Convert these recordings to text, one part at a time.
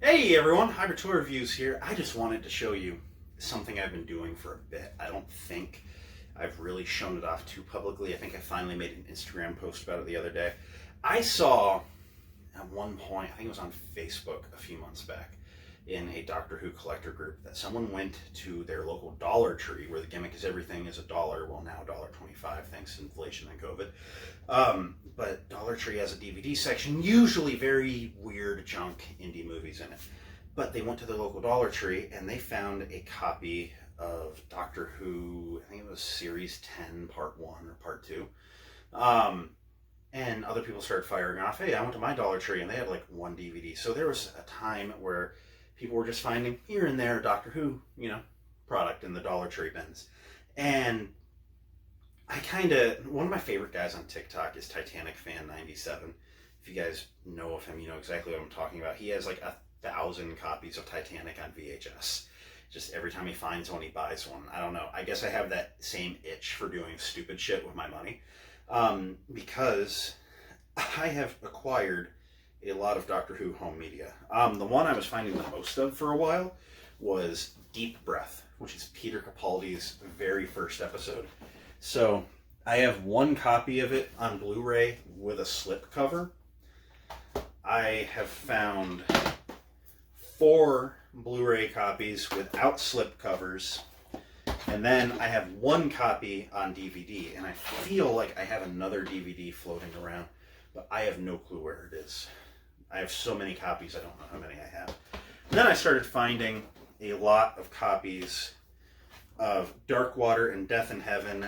Hey everyone, Hybrid Toy Reviews here. I just wanted to show you something I've been doing for a bit. I don't think I've really shown it off too publicly. I think I finally made an Instagram post about it the other day. I saw at one point, I think it was on Facebook a few months back, in a Doctor Who collector group, that someone went to their local Dollar Tree, where the gimmick is everything is $1, well now $1.25 thanks to inflation and COVID. But Dollar Tree has a DVD section, usually very weird junk indie movies in it. But they went to the local Dollar Tree and they found a copy of Doctor Who, I think it was Series 10, Part 1 or Part 2. And other people started firing off, hey, I went to my Dollar Tree and they had like one DVD. So there was a time where people were just finding here and there Doctor Who, product in the Dollar Tree bins. And one of my favorite guys on TikTok is Titanic Fan 97. If you guys know of him, you know exactly what I'm talking about. He has like 1,000 copies of Titanic on VHS. Just every time he finds one, he buys one. I don't know. I guess I have that same itch for doing stupid shit with my money. Because I have acquired a lot of Doctor Who home media. The one I was finding the most of for a while was Deep Breath, which is Peter Capaldi's very first episode. So I have one copy of it on Blu-ray with a slip cover. I have found 4 Blu-ray copies without slip covers. And then I have one copy on DVD, and I feel like I have another DVD floating around, but I have no clue where it is. I have so many copies, I don't know how many I have. And then I started finding a lot of copies of Dark Water and Death in Heaven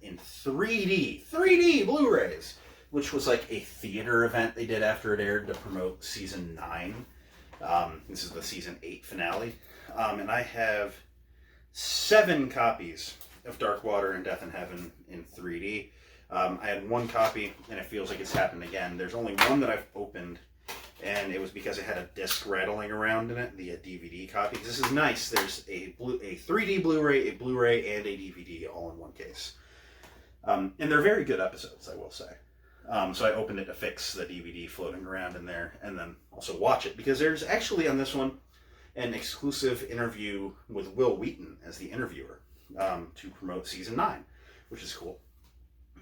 in 3D Blu-rays, which was like a theater event they did after it aired to promote season 9. This is the season 8 finale. And I have 7 copies of Dark Water and Death in Heaven in 3D. I had one copy, and it feels like it's happened again. There's only one that I've opened, and it was because it had a disc rattling around in it, the DVD copy. This is nice. There's a 3D Blu-ray, a Blu-ray, and a DVD all in one case. And they're very good episodes, I will say. So I opened it to fix the DVD floating around in there, and then also watch it, because there's actually on this one an exclusive interview with Will Wheaton as the interviewer to promote season 9, which is cool.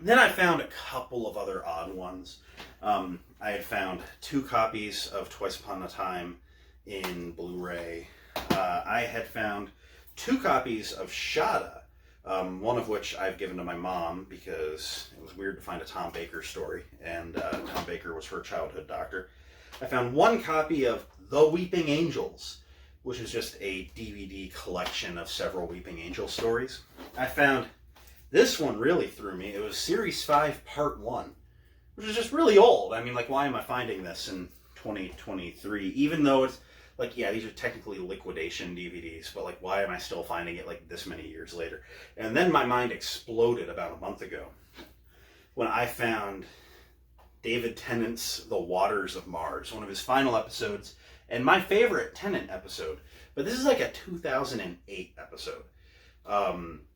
Then I found a couple of other odd ones. I had found 2 copies of Twice Upon a Time in Blu-ray. I had found 2 copies of Shada, one of which I've given to my mom because it was weird to find a Tom Baker story, and Tom Baker was her childhood doctor. I found 1 copy of The Weeping Angels, which is just a DVD collection of several Weeping Angel stories. I found this one really threw me. It was Series 5, Part 1, which is just really old. I mean, like, why am I finding this in 2023? Even though it's, like, yeah, these are technically liquidation DVDs, but, like, why am I still finding it, like, this many years later? And then my mind exploded about a month ago when I found David Tennant's The Waters of Mars, one of his final episodes, and my favorite Tennant episode. But this is like a 2008 episode,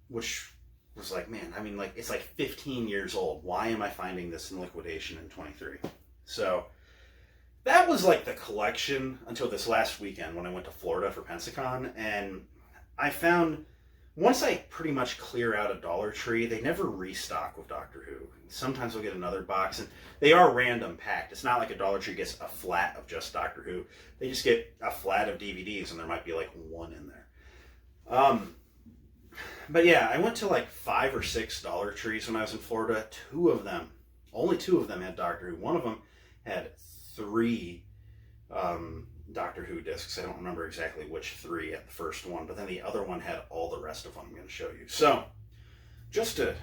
which was like, man, I mean, like, it's like 15 years old. Why am I finding this in liquidation in 23? So that was like the collection until this last weekend when I went to Florida for Pensacon. And I found, once I pretty much clear out a Dollar Tree, they never restock with Doctor Who. Sometimes I'll get another box, and they are random packed. It's not like a Dollar Tree gets a flat of just Doctor Who. They just get a flat of DVDs, and there might be like 1 in there. But yeah, I went to like 5 or 6 Dollar Trees when I was in Florida. Only two of them had Doctor Who. One of them had 3 Doctor Who discs. I don't remember exactly which 3 at the first one, but then the other one had all the rest of them I'm going to show you. So, just to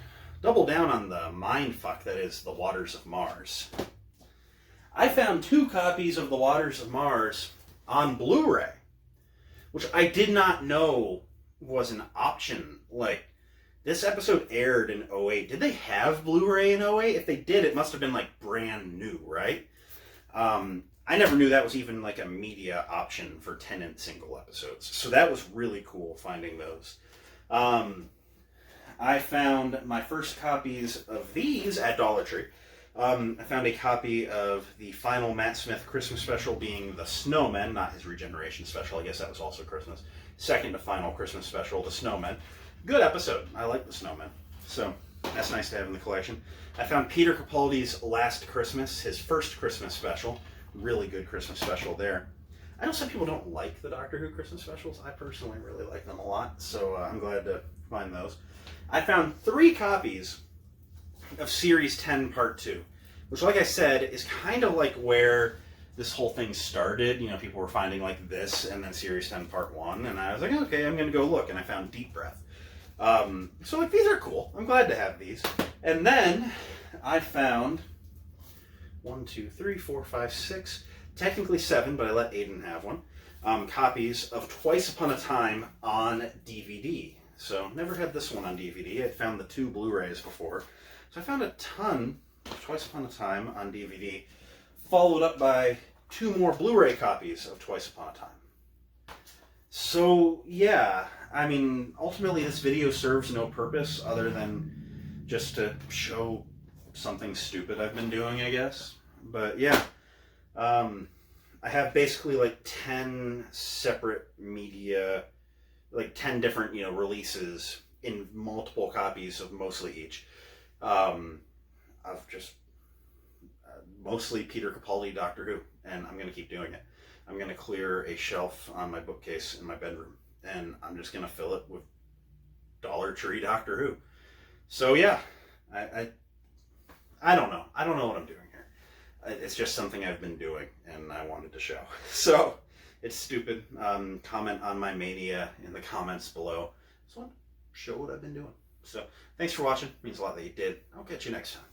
double down on the mindfuck that is The Waters of Mars, I found 2 copies of The Waters of Mars on Blu-ray, which I did not know was an option. Like, this episode aired in 2008. Did they have Blu-ray in 2008? If they did, it must have been like brand new, right? I never knew that was even like a media option for Tennant single episodes. So that was really cool finding those. I found my first copies of these at Dollar Tree. I found a copy of the final Matt Smith Christmas special, being The Snowmen, not his Regeneration special. I guess that was also Christmas. Second to final Christmas special, The Snowmen. Good episode. I like The Snowmen. So that's nice to have in the collection. I found Peter Capaldi's Last Christmas, his first Christmas special. Really good Christmas special there. I know some people don't like the Doctor Who Christmas specials. I personally really like them a lot, so I'm glad to find those. I found 3 copies of Series 10 Part 2, which, like I said, is kind of like where this whole thing started. You know, people were finding like this and then Series 10 Part 1, and I was like, okay, I'm going to go look, and I found Deep Breath. So like, these are cool. I'm glad to have these. And then I found 1, 2, 3, 4, 5, 6, technically 7, but I let Aiden have one, copies of Twice Upon a Time on DVD. So never had this one on DVD. I found the 2 Blu-rays before. So I found a ton of Twice Upon a Time on DVD, followed up by 2 more Blu-ray copies of Twice Upon a Time. So yeah, I mean, ultimately this video serves no purpose other than just to show something stupid I've been doing, I guess. But yeah, I have basically like 10 separate media, like 10 different, you know, releases in multiple copies of mostly each. Of just mostly Peter Capaldi Doctor Who, and I'm going to keep doing it. I'm going to clear a shelf on my bookcase in my bedroom, and I'm just going to fill it with Dollar Tree Doctor Who. So yeah, I don't know. I don't know what I'm doing here. It's just something I've been doing, and I wanted to show. So it's stupid. Comment on my mania in the comments below. Just want to show what I've been doing. So thanks for watching. It means a lot that you did. I'll catch you next time.